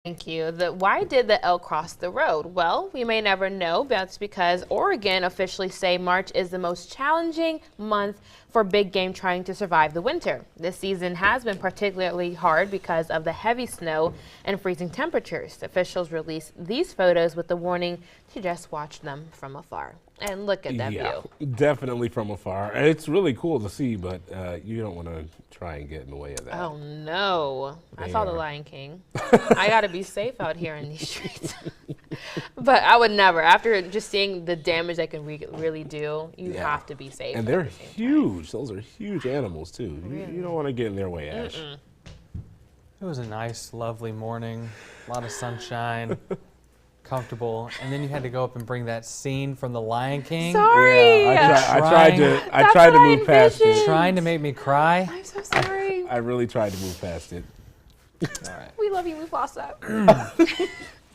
Thank you. Why did the elk cross the road? Well, we may never know, but that's because Oregon officially say March is the most challenging month for big game trying to survive the winter. This season has been particularly hard because of the heavy snow and freezing temperatures. Officials released these photos with the warning to just watch them from afar. And look at that Yeah, view. definitely from afar. It's really cool to see, but you don't want to try and get in the way of that. Oh no, I They saw The are. Lion King. I gotta be safe out here in these streets. But I would never, after just seeing the damage they can really do, you Yeah. have to be safe. And at they're the same time. huge. Those are huge animals, too. You don't want to get in their way, Ash. It was a nice, lovely morning, a lot of sunshine, comfortable, and then you had to go up and bring that scene from The Lion King. Sorry. Yeah, I tried to That's what I move past envisioned. it. Trying to make me cry. I'm so sorry. I really tried to move past it. All right, We love you, Mufasa.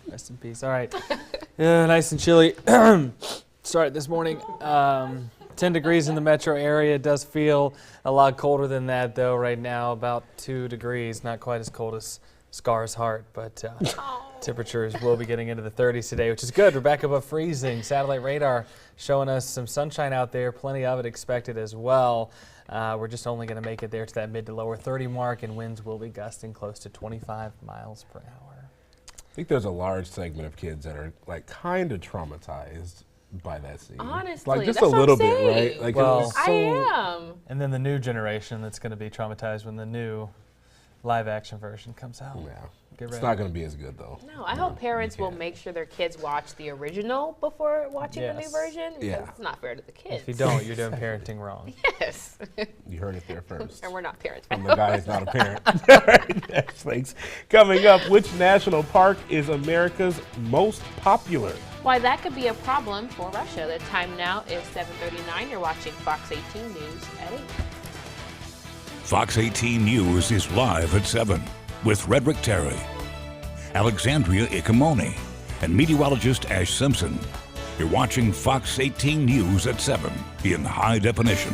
rest in peace. All right, yeah, nice and chilly. Start this morning. 10 degrees in the metro area. It does feel a lot colder than that, though, right now, about 2 degrees. Not quite as cold as Scar's heart, but temperatures will be getting into the 30s today, which is good. We're back above freezing. Satellite radar showing us some sunshine out there, plenty of it expected as well. We're just only going to make it there to that mid to lower 30 mark, and winds will be gusting close to 25 miles per hour. I think there's a large segment of kids that are like kind of traumatized by that scene. Honestly, like just that's a what I'm little bit, saying. right? Like Well, it was I so, am. And then the new generation that's going to be traumatized when the new live action version comes out. Yeah, Get it's ready. not going to be as good though. No, I hope parents will can't. make sure their kids watch the original before watching the new Yes. version. Because Yeah. it's not fair to the kids. If you don't, you're doing parenting wrong. Yes. You heard it there first. And we're not parents. From the guy who's not a parent. Netflix. Coming up, which national park is America's most popular? Why that could be a problem for Russia. The time now is 7:39. You're watching Fox 18 News at 8. Fox 18 News is live at 7 with Redrick Terry, Alexandria Ikamoni, and meteorologist Ash Simpson. You're watching Fox 18 News at 7 in high definition.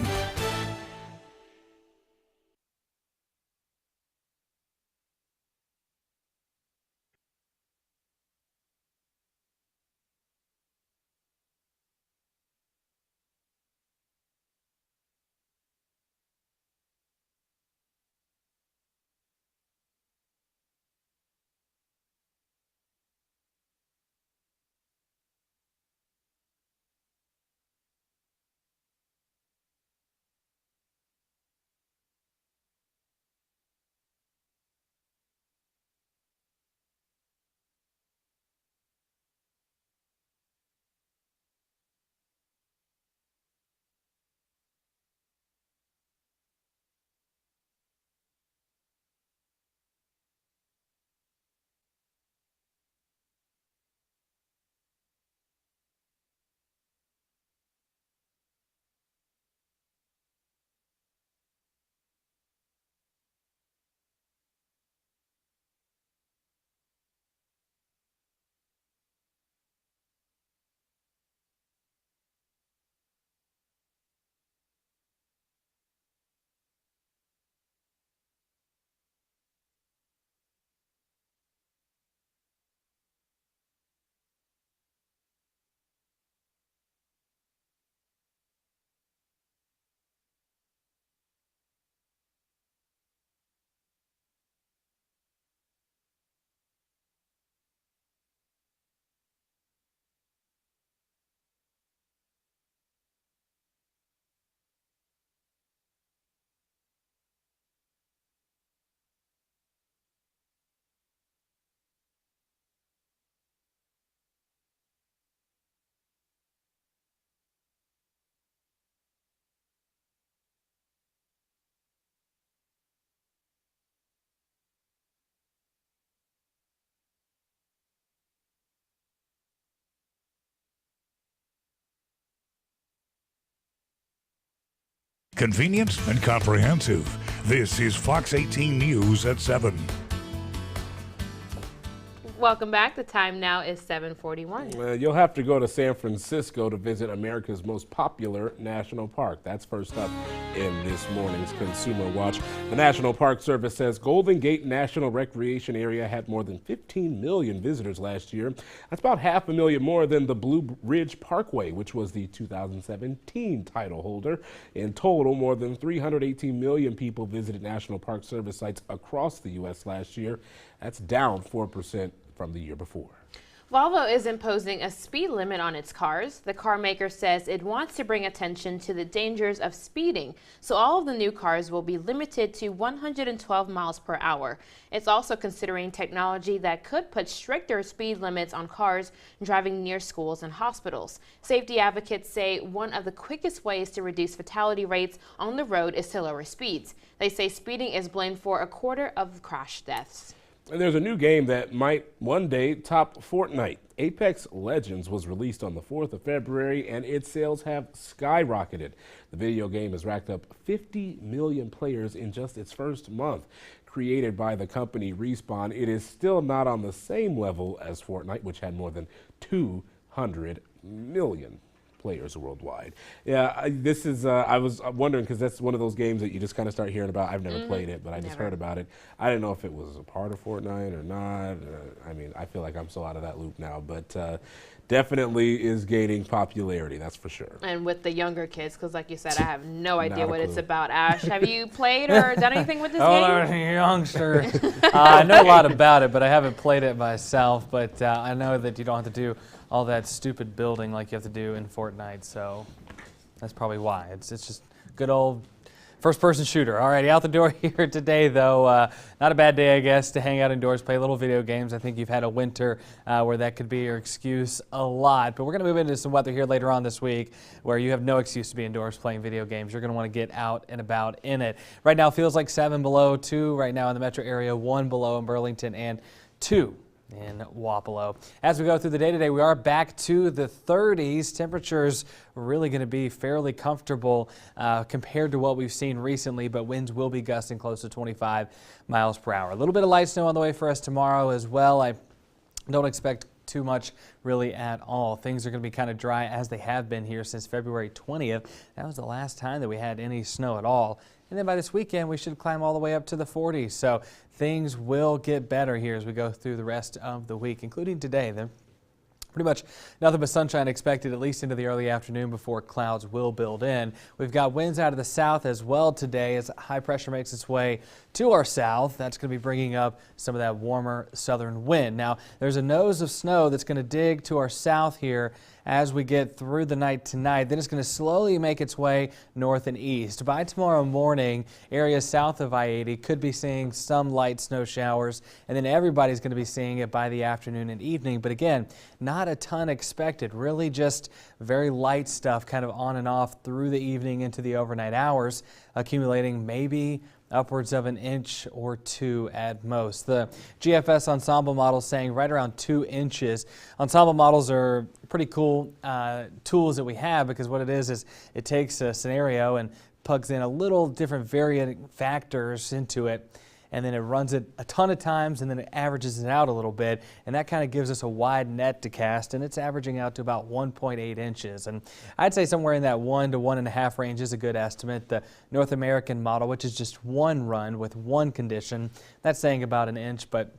Convenient and comprehensive. This is Fox 18 News at 7. Welcome back. The time now is 7:41. You'll have to go to San Francisco to visit America's most popular national park. That's first up in this morning's Consumer Watch. The National Park Service says Golden Gate National Recreation Area had more than 15 million visitors last year. That's about 500,000 more than the Blue Ridge Parkway, which was the 2017 title holder. In total, more than 318 million people visited National Park Service sites across the U.S. last year. That's down 4% from the year before. Volvo is imposing a speed limit on its cars. The car maker says it wants to bring attention to the dangers of speeding, so all of the new cars will be limited to 112 miles per hour. It's also considering technology that could put stricter speed limits on cars driving near schools and hospitals. Safety advocates say one of the quickest ways to reduce fatality rates on the road is to lower speeds. They say speeding is blamed for a quarter of crash deaths. And there's a new game that might one day top Fortnite. Apex Legends was released on the 4th of February, and its sales have skyrocketed. The video game has racked up 50 million players in just its first month. Created by the company Respawn, it is still not on the same level as Fortnite, which had more than 200 million players worldwide. Yeah, this is, I was wondering, because that's one of those games that you just kind of start hearing about. I've never played it, but I just heard about it. I didn't know if it was a part of Fortnite or not. I mean, I feel like I'm so out of that loop now, but definitely is gaining popularity, that's for sure. And with the younger kids, because like you said, I have no idea what it's about. Ash, have you played or done anything with this game? Youngster. I know a lot about it, but I haven't played it myself. But I know that you don't have to do all that stupid building like you have to do in Fortnite, so that's probably why. It's just good old first-person shooter. All righty, out the door here today, though. Not a bad day, I guess, to hang out indoors, play little video games. I think you've had a winter where that could be your excuse a lot. But we're going to move into some weather here later on this week where you have no excuse to be indoors playing video games. You're going to want to get out and about in it. Right now, it feels like 7 below, 2 right now in the metro area, 1 below in Burlington, and 2 in Wapello. As we go through the day today, we are back to the 30s. Temperatures really going to be fairly comfortable compared to what we've seen recently, but winds will be gusting close to 25 miles per hour. A little bit of light snow on the way for us tomorrow as well. I don't expect too much really at all. Things are going to be kind of dry as they have been here since February 20th. That was the last time that we had any snow at all. And then by this weekend, we should climb all the way up to the 40s. So things will get better here as we go through the rest of the week, including today. Then pretty much nothing but sunshine expected, at least into the early afternoon before clouds will build in. We've got winds out of the south as well today as high pressure makes its way to our south. That's going to be bringing up some of that warmer southern wind. Now, there's a nose of snow that's going to dig to our south here as we get through the night tonight. Then it's going to slowly make its way north and east. By tomorrow morning, areas south of I-80 could be seeing some light snow showers, and then everybody's going to be seeing it by the afternoon and evening. But again, not a ton expected, really just very light stuff kind of on and off through the evening into the overnight hours, accumulating maybe upwards of 1 inch or 2 at most. The GFS ensemble model saying right around 2 inches. Ensemble models are pretty cool tools that we have, because what it is it takes a scenario and plugs in a little different varying factors into it, and then it runs it a ton of times, and then it averages it out a little bit, and that kind of gives us a wide net to cast, and it's averaging out to about 1.8 inches. And I'd say somewhere in that 1 to 1.5 range is a good estimate. The North American model, which is just one run with one condition, that's saying about 1 inch, but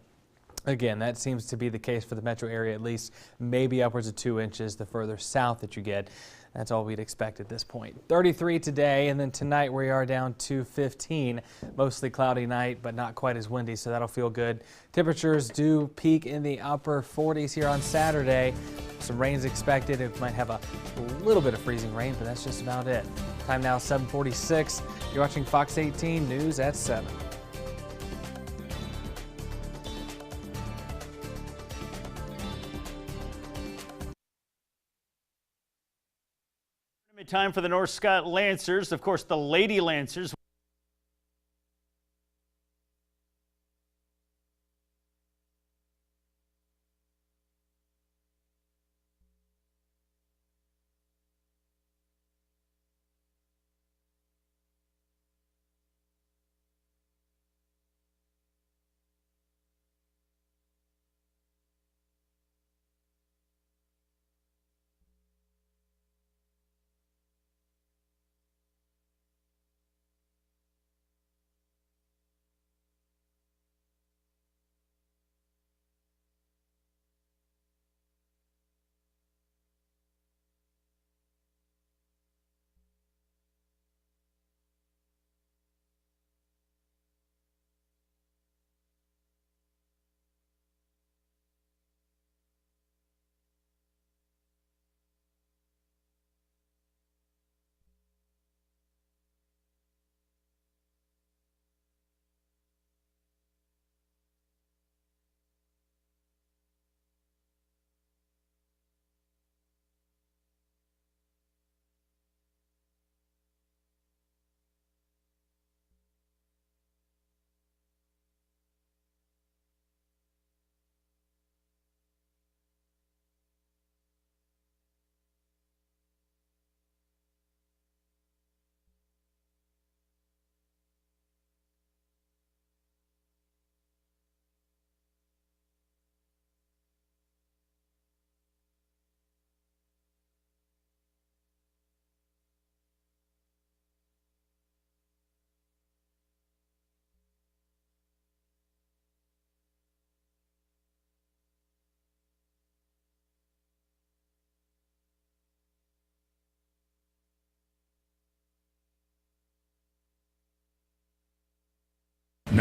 again, that seems to be the case for the metro area, at least maybe upwards of 2 inches the further south that you get. That's all we'd expect at this point. 33 today, and then tonight we are down to 15. Mostly cloudy night, but not quite as windy, so that'll feel good. Temperatures do peak in the upper 40s here on Saturday. Some rain's expected. It might have a little bit of freezing rain, but that's just about it. Time now 7:46. You're watching Fox 18 News at 7. Time for the North Scott Lancers, of course, the Lady Lancers.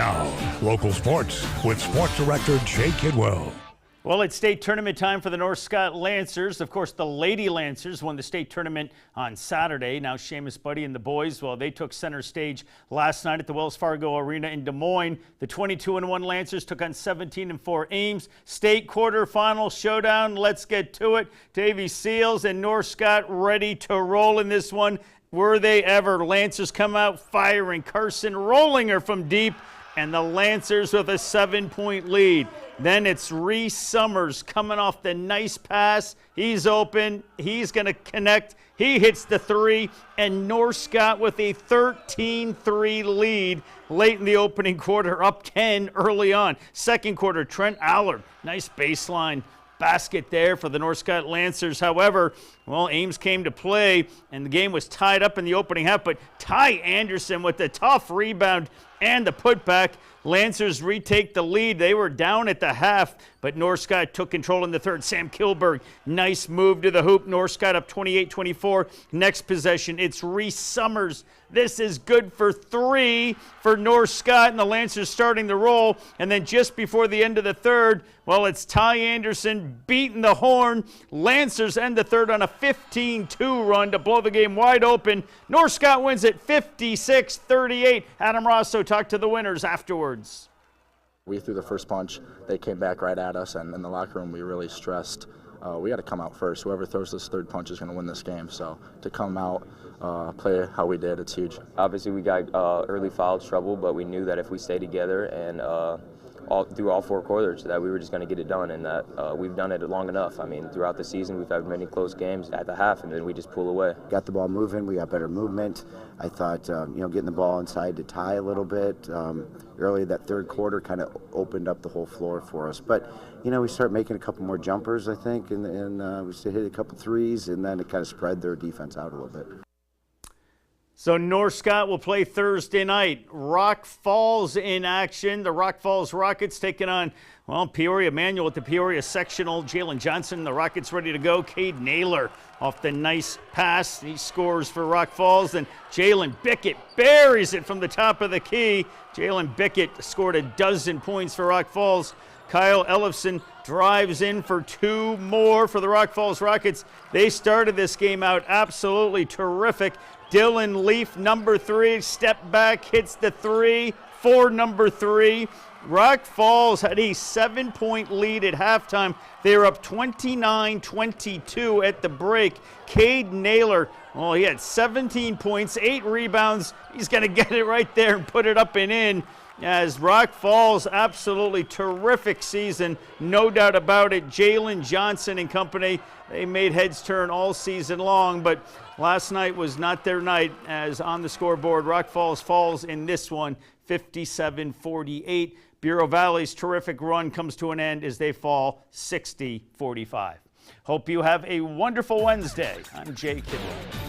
Now, local sports with Sports Director Jay Kidwell. Well, it's state tournament time for the North Scott Lancers. Of course, the Lady Lancers won the state tournament on Saturday. Now, Seamus Buddy and the boys, well, they took center stage last night at the Wells Fargo Arena in Des Moines. The 22-1 Lancers took on 17-4 Ames. State quarterfinal showdown. Let's get to it. Davy Seals and North Scott ready to roll in this one. Were they ever? Lancers come out firing. Carson rolling her from deep, and the Lancers with a 7-point lead. Then it's Reese Summers coming off the nice pass. He's open. He's going to connect. He hits the three, and North Scott with a 13-3 lead late in the opening quarter, up 10 early on. Second quarter, Trent Allard, nice baseline basket there for the North Scott Lancers. However, well, Ames came to play, and the game was tied up in the opening half, but Ty Anderson with the tough rebound and the putback. Lancers retake the lead. They were down at the half, but North Scott took control in the third. Sam Kilberg, nice move to the hoop. North Scott up 28-24. Next possession, it's Reese Summers. This is good for three for North Scott, and the Lancers starting to roll. And then just before the end of the third, well, it's Ty Anderson beating the horn. Lancers end the third on a 15-2 run to blow the game wide open. North Scott wins it 56-38. Adam Rosso talked to the winners afterwards. We threw the first punch. They came back right at us, and in the locker room we really stressed we got to come out first. Whoever throws this third punch is going to win this game. So to come out, play how we did, it's huge. Obviously we got early foul trouble, but we knew that if we stay together and through all four quarters that we were just going to get it done, and that we've done it long enough. I mean, throughout the season we've had many close games at the half, and then we just pull away. Got the ball moving. We got better movement. I thought, getting the ball inside to Ty a little bit early that third quarter kind of opened up the whole floor for us. But, we started making a couple more jumpers, I think, and we hit a couple threes, and then it kind of spread their defense out a little bit. So North Scott will play Thursday night. Rock Falls in action. The Rock Falls Rockets taking on, Peoria Manual at the Peoria sectional. Jalen Johnson, the Rockets ready to go. Cade Naylor off the nice pass. He scores for Rock Falls. And Jalen Bickett buries it from the top of the key. Jalen Bickett scored a dozen points for Rock Falls. Kyle Ellefson drives in for two more for the Rock Falls Rockets. They started this game out absolutely terrific. Dylan Leaf, number three, step back, hits the three for number three. Rock Falls had a 7-point lead at halftime. They were up 29-22 at the break. Cade Naylor, he had 17 points, 8 rebounds. He's going to get it right there and put it up and in. As Rock Falls, absolutely terrific season, no doubt about it. Jalen Johnson and company, they made heads turn all season long, but last night was not their night, as on the scoreboard, Rock Falls falls in this one, 57-48. Bureau Valley's terrific run comes to an end as they fall 60-45. Hope you have a wonderful Wednesday. I'm Jay Kidwell.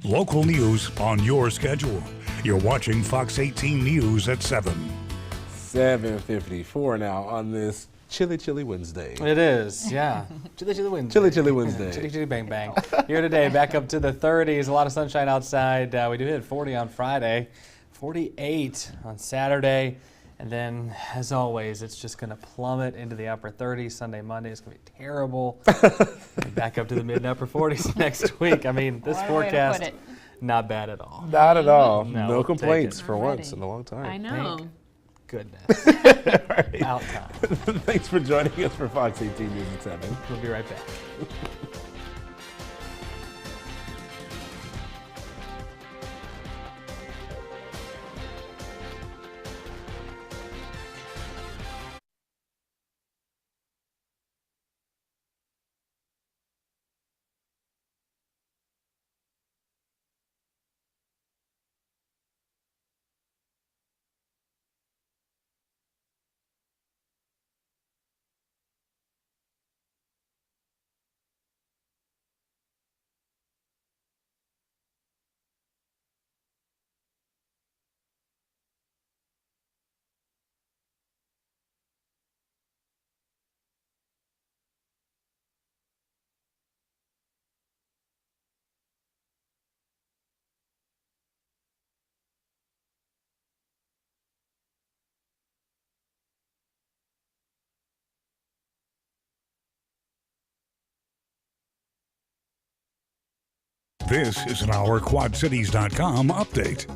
Local news on your schedule. You're watching Fox 18 News at 7. 7:54 now on this chilly Wednesday. It is, yeah. Chilly Wednesday. Chilly Wednesday. Chilly bang bang. Here today, back up to the 30s. A lot of sunshine outside. We do hit 40 on Friday, 48 on Saturday. And then, as always, it's just going to plummet into the upper 30s. Sunday, Monday is going to be terrible. Back up to the mid and upper 40s next week. I mean, this forecast, not bad at all. Not at all. No, No we'll complaints take it. for once in a long time. I know. Thank goodness. Right. Out time. Thanks for joining us for Fox 18 News at 7. We'll be right back. This is an OurQuadCities.com update.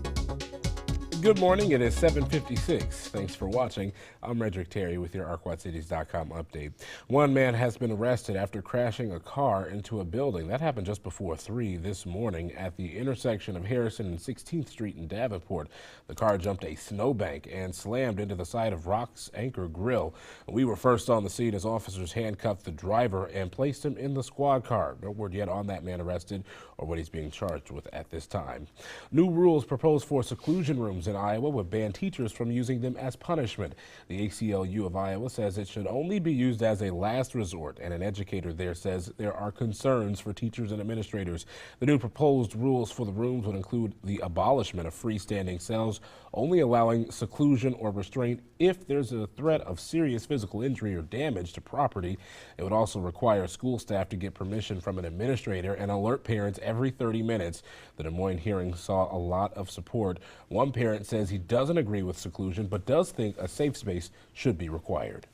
Good morning. It is 7:56. Thanks for watching. I'm Redrick Terry with your OurQuadCities.com update. One man has been arrested after crashing a car into a building. That happened just before 3 this morning at the intersection of Harrison and 16th Street in Davenport. The car jumped a snowbank and slammed into the side of Rock's Anchor Grill. We were first on the scene as officers handcuffed the driver and placed him in the squad car. No word yet on that man arrested or what he's being charged with at this time. New rules proposed for seclusion rooms in Iowa would ban teachers from using them as punishment. The ACLU of Iowa says it should only be used as a last resort, and an educator there says there are concerns for teachers and administrators. The new proposed rules for the rooms would include the abolishment of freestanding cells, only allowing seclusion or restraint if there's a threat of serious physical injury or damage to property. It would also require school staff to get permission from an administrator and alert parents every 30 minutes. The Des Moines hearing saw a lot of support. One parent says he doesn't agree with seclusion, but does think a safe space should be required.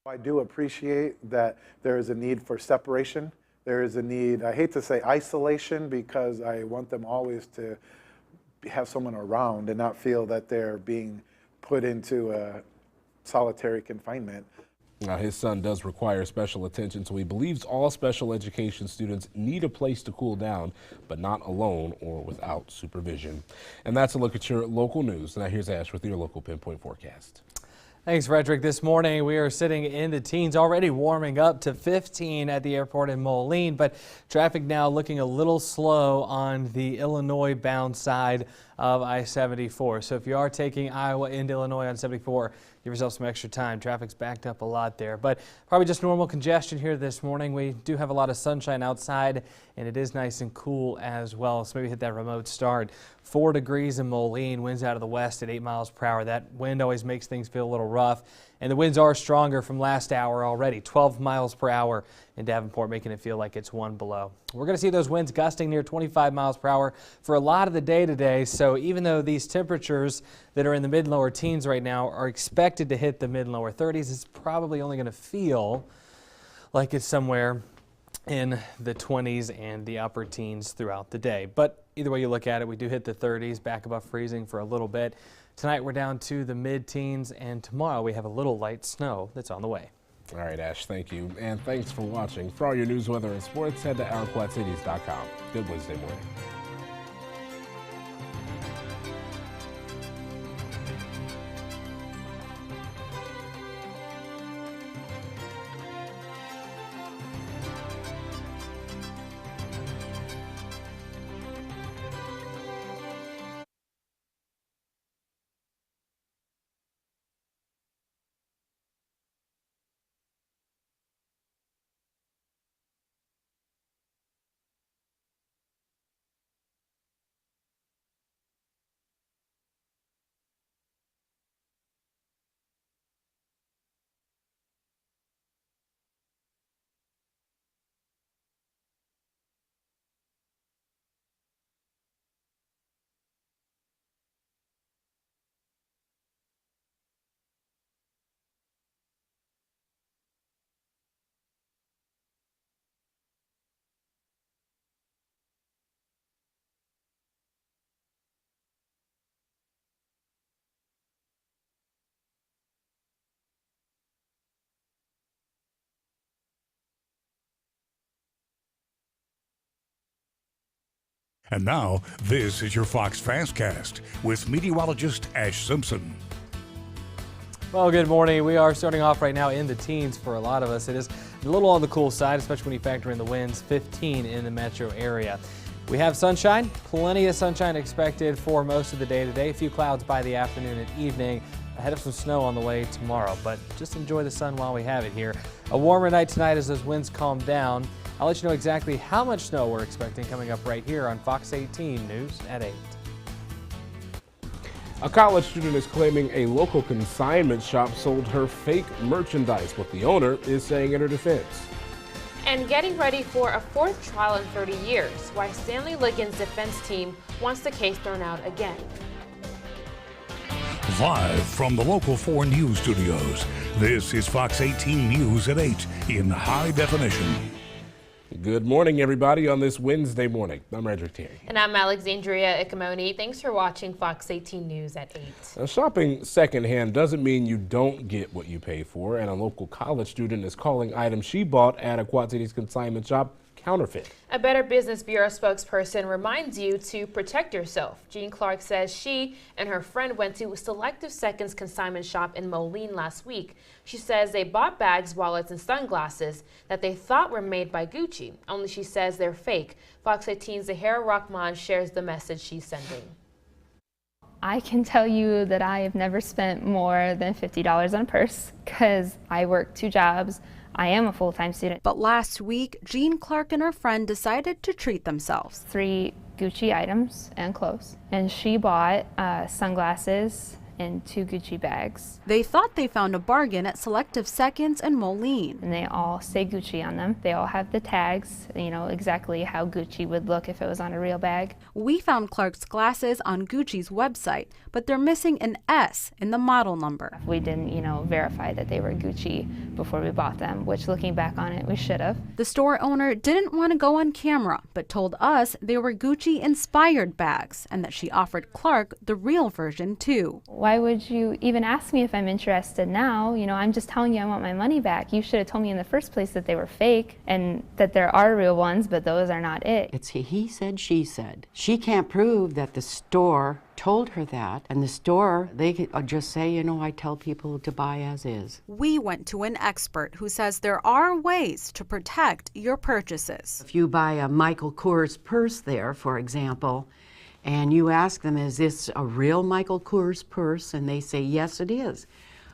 I do appreciate that there is a need for separation. There is a need, I hate to say isolation, because I want them always to have someone around and not feel that they're being put into a solitary confinement. Now, his son does require special attention, so he believes all special education students need a place to cool down, but not alone or without supervision. And that's a look at your local news. Now here's Ash with your local pinpoint forecast. Thanks, Frederick. This morning we are sitting in the teens, already warming up to 15 at the airport in Moline, but traffic now looking a little slow on the Illinois bound side of I-74. So if you are taking Iowa into Illinois on 74, give yourself some extra time. Traffic's backed up a lot there, but probably just normal congestion here this morning. We do have a lot of sunshine outside, and it is nice and cool as well. So maybe hit that remote start. 4 degrees in Moline, winds out of the west at 8 miles per hour. That wind always makes things feel a little rough, and the winds are stronger from last hour already. 12 miles per hour in Davenport, making it feel like it's 1 below. We're going to see those winds gusting near 25 miles per hour for a lot of the day today. So even though these temperatures that are in the mid and lower teens right now are expected to hit the mid and lower 30s, it's probably only going to feel like it's somewhere in the 20s and the upper teens throughout the day. But either way you look at it, we do hit the 30s, back above freezing for a little bit. Tonight we're down to the mid-teens, and tomorrow we have a little light snow that's on the way. All right, Ash, thank you. And thanks for watching. For all your news, weather, and sports, head to OurQuadCities.com. Good Wednesday morning. And now, this is your Fox Fastcast with meteorologist Ash Simpson. Well, good morning. We are starting off right now in the teens for a lot of us. It is a little on the cool side, especially when you factor in the winds, 15 in the metro area. We have sunshine, plenty of sunshine expected for most of the day today. A few clouds by the afternoon and evening, ahead of some snow on the way tomorrow, but just enjoy the sun while we have it here. A warmer night tonight as those winds calm down. I'll let you know exactly how much snow we're expecting coming up right here on Fox 18 News at 8. A college student is claiming a local consignment shop sold her fake merchandise, what the owner is saying in her defense. And getting ready for a fourth trial in 30 years, why Stanley Ligon's defense team wants the case thrown out again. Live from the Local 4 News studios, this is Fox 18 News at 8 in high definition. Good morning, everybody, on this Wednesday morning. I'm Redrick Terry. And I'm Alexandria Icamoni. Thanks for watching Fox 18 News at 8. Now, shopping secondhand doesn't mean you don't get what you pay for, and a local college student is calling items she bought at a Quad Cities consignment shop counterfeit. A Better Business Bureau spokesperson reminds you to protect yourself. Jean Clark says she and her friend went to a Selective Seconds consignment shop in Moline last week. She says they bought bags, wallets, and sunglasses that they thought were made by Gucci, only she says they're fake. Fox 18's Zahara Rahman shares the message she's sending. I can tell you that I have never spent more than $50 on a purse because I work 2 jobs. I am a full-time student. But last week, Jean Clark and her friend decided to treat themselves. 3 Gucci items and clothes. And she bought sunglasses and 2 Gucci bags. They thought they found a bargain at Selective Seconds and Moline. And they all say Gucci on them. They all have the tags, you know, exactly how Gucci would look if it was on a real bag. We found Clark's glasses on Gucci's website, but they're missing an S in the model number. We didn't, verify that they were Gucci before we bought them, which looking back on it, we should have. The store owner didn't want to go on camera, but told us they were Gucci-inspired bags and that she offered Clark the real version too. Why would you even ask me if I'm interested now? I'm just telling you I want my money back. You should have told me in the first place that they were fake and that there are real ones, but those are not it. It's he said, she said. She can't prove that the store told her that, and the store, they could just say, I tell people to buy as is. We went to an expert who says there are ways to protect your purchases. If you buy a Michael Kors purse there, for example, and you ask them, is this a real Michael Kors purse? And they say, yes, it is.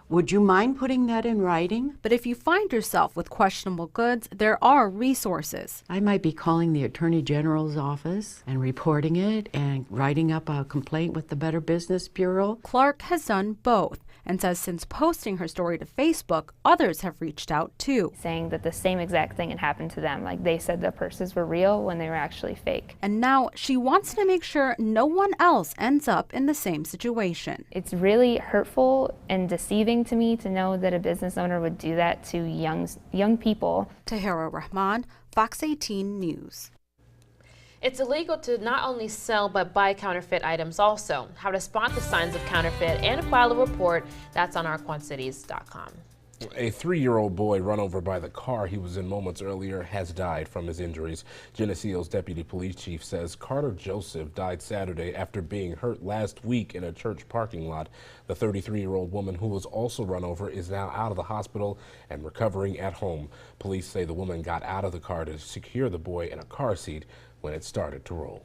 Would you mind putting that in writing? But if you find yourself with questionable goods, there are resources. I might be calling the Attorney General's office and reporting it and writing up a complaint with the Better Business Bureau. Clark has done both and says since posting her story to Facebook, others have reached out too. Saying that the same exact thing had happened to them. Like they said the purses were real when they were actually fake. And now she wants to make sure no one else ends up in the same situation. It's really hurtful and deceiving to me to know that a business owner would do that to young people. Zahara Rahman, Fox 18 News. It's illegal to not only sell but buy counterfeit items also. How to spot the signs of counterfeit and file a report, that's on ourquadcities.com. A 3-year-old boy run over by the car he was in moments earlier has died from his injuries. Geneseo's deputy police chief says Carter Joseph died Saturday after being hurt last week in a church parking lot. The 33-year-old woman who was also run over is now out of the hospital and recovering at home. Police say the woman got out of the car to secure the boy in a car seat when it started to roll.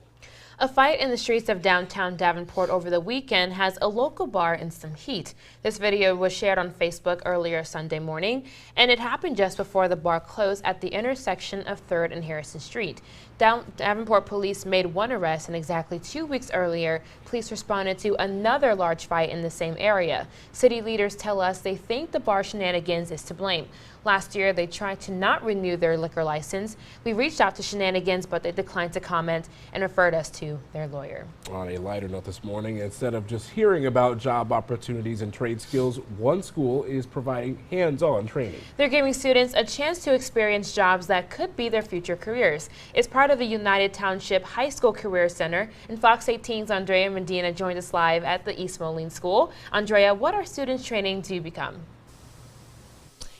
A fight in the streets of downtown Davenport over the weekend has a local bar in some heat. This video was shared on Facebook earlier Sunday morning, and it happened just before the bar closed at the intersection of 3rd and Harrison Street. Davenport police made 1 arrest, and exactly 2 weeks earlier, police responded to another large fight in the same area. City leaders tell us they think the bar shenanigans is to blame. Last year, they tried to not renew their liquor license. We reached out to Shenanigans, but they declined to comment and referred us to their lawyer. On a lighter note this morning, instead of just hearing about job opportunities and trade skills, one school is providing hands-on training. They're giving students a chance to experience jobs that could be their future careers. It's part of the United Township High School Career Center, and Fox 18's Andrea Medina joined us live at the East Moline School. Andrea, what are students training to become?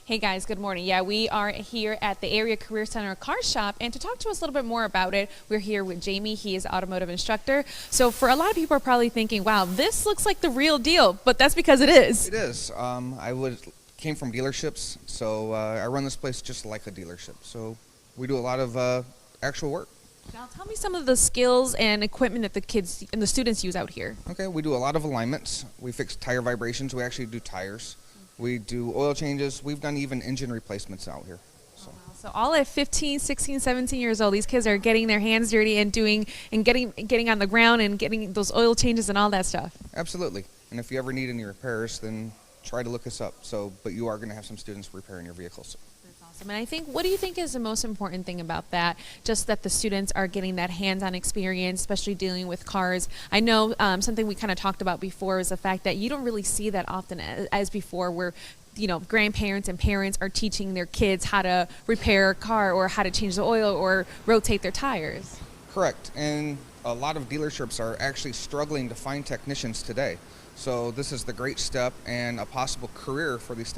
Hey guys, good morning. Yeah, we are here at the Area Career Center Car Shop, and to talk to us a little bit more about it, we're here with Jamie. He is an automotive instructor. So for a lot of people are probably thinking, wow, this looks like the real deal, but that's because it is. It is. Came from dealerships, so I run this place just like a dealership. So we do a lot of actual work. Now tell me some of the skills and equipment that the kids and the students use out here. Okay, we do a lot of alignments. We fix tire vibrations. We actually do tires. We do oil changes. We've done even engine replacements out here. So all at 15, 16, 17 years old, these kids are getting their hands dirty and getting on the ground and getting those oil changes and all that stuff. Absolutely. And if you ever need any repairs, then try to look us up. But you are going to have some students repairing your vehicles. And I think, what do you think is the most important thing about that? Just that the students are getting that hands-on experience, especially dealing with cars. I know something we kind of talked about before is the fact that you don't really see that often as before, where grandparents and parents are teaching their kids how to repair a car or how to change the oil or rotate their tires. Correct. And a lot of dealerships are actually struggling to find technicians today. So this is the great step and a possible career for these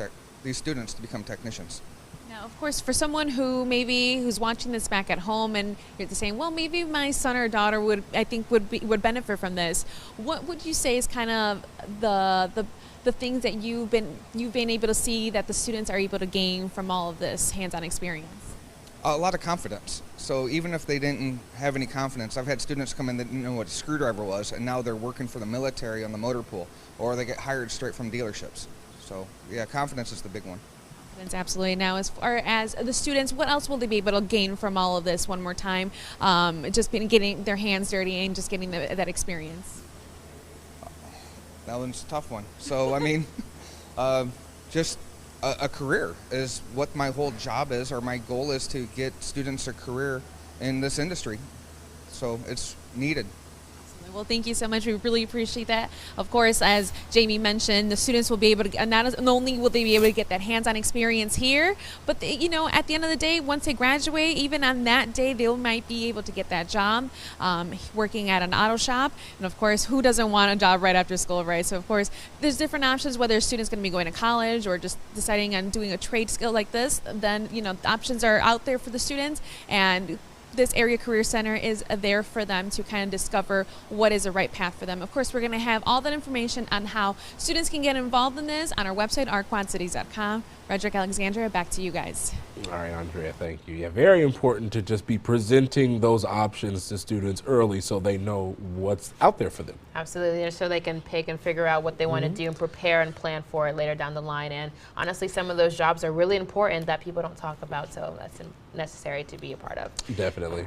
students to become technicians. Now, of course, for someone who's watching this back at home and you're saying, well, maybe my son or daughter would benefit from this. What would you say is kind of the things that you've been able to see that the students are able to gain from all of this hands-on experience? A lot of confidence. So even if they didn't have any confidence, I've had students come in that didn't know what a screwdriver was, and now they're working for the military on the motor pool, or they get hired straight from dealerships. So yeah, confidence is the big one. Absolutely. Now, as far as the students, what else will they be able to gain from all of this? One more time, just getting their hands dirty and just getting that experience. That one's a tough one. So I mean, just a career is what my whole job is, or my goal is to get students a career in this industry. So it's needed. Well, thank you so much. We really appreciate that. Of course, as Jamie mentioned, the students will be able to, not only will they be able to get that hands-on experience here, but at the end of the day, once they graduate, even on that day, they might be able to get that job working at an auto shop. And of course, who doesn't want a job right after school, right? So of course, there's different options, whether a student's going to be going to college or just deciding on doing a trade skill like this. Then, the options are out there for the students, and this Area Career Center is there for them to kind of discover what is the right path for them. Of course, we're going to have all that information on how students can get involved in this on our website, ourquadcities.com. Frederick, Alexandria, back to you guys. All right, Andrea, thank you. Yeah, very important to just be presenting those options to students early so they know what's out there for them. Absolutely, so they can pick and figure out what they want to do and prepare and plan for it later down the line. And honestly, some of those jobs are really important that people don't talk about, so that's necessary to be a part of. Definitely.